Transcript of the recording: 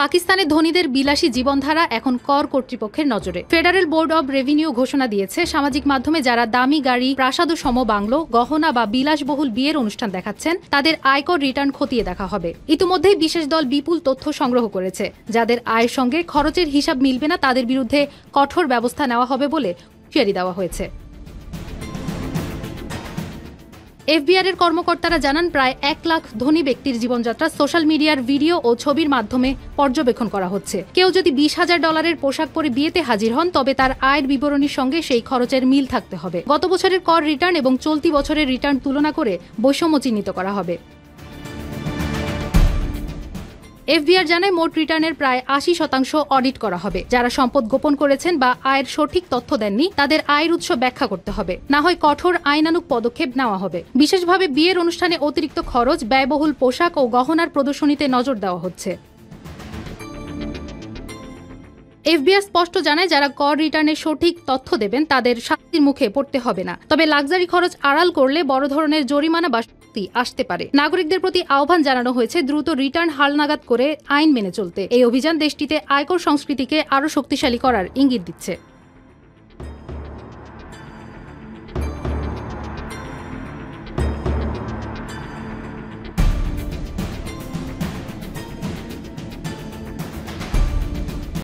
পাকিস্তানে ধনীদের বিলাসী জীবনধারা এখন কর কর্তৃপক্ষের নজরে। ফেডারেল বোর্ড অব রেভিনিউ ঘোষণা দিয়েছে, সামাজিক মাধ্যমে যারা দামি গাড়ি, প্রাসাদ সম বাংলো, গহনা বা বিলাসবহুল বিয়ের অনুষ্ঠান দেখাচ্ছেন তাদের আয়কর রিটার্ন খতিয়ে দেখা হবে। ইতিমধ্যেই বিশেষ দল বিপুল তথ্য সংগ্রহ করেছে। যাদের আয়ের সঙ্গে খরচের হিসাব মিলবে না তাদের বিরুদ্ধে কঠোর ব্যবস্থা নেওয়া হবে বলে হুঁশিয়ারি দেওয়া হয়েছে। এফবিআর এর কর্মকর্তারা জানান, প্রায় 1 লাখ ধনী ব্যক্তির জীবনযাত্রা সোশ্যাল মিডিয়ার ভিডিও ও ছবির মাধ্যমে পর্যবেক্ষণ করা হচ্ছে। কেউ যদি $20,000 পোশাক পরে বিয়েতে হাজির হন তবে তার আয়ের বিবরণীর সঙ্গে সেই খরচের মিল থাকতে হবে। গত বছরের কর রিটার্ন এবং চলতি বছরের রিটার্ন তুলনা করে বৈষম্য চিহ্নিত করা হবে। এফবিআর জানায়, মোট রিটার্নের প্রায় 80% অডিট করা হবে। যারা সম্পদ গোপন করেছেন বা আয়ের সঠিক তথ্য দেননি তাদের আয়ের উৎস ব্যাখ্যা করতে হবে, না হয় কঠোর আইনানুগ পদক্ষেপ নেওয়া হবে। বিশেষভাবে বিয়ের অনুষ্ঠানে অতিরিক্ত খরচ, ব্যয়বহুল পোশাক ও গহনার প্রদর্শনীতে নজর দেওয়া হচ্ছে। এফবিআর স্পষ্ট জানায়, যারা কর রিটার্নের সঠিক তথ্য দেবেন তাদের শাস্তির মুখে পড়তে হবে না, তবে লাক্সারি খরচ আড়াল করলে বড় ধরনের জরিমানা বা শাস্তি আসতে পারে। নাগরিকদের প্রতি আহ্বান জানানো হয়েছে দ্রুত রিটার্ন হালনাগাদ করে আইন মেনে চলতে। এই অভিযান দেশটিতে আয়কর সংস্কৃতিকে আরও শক্তিশালী করার ইঙ্গিত দিচ্ছে।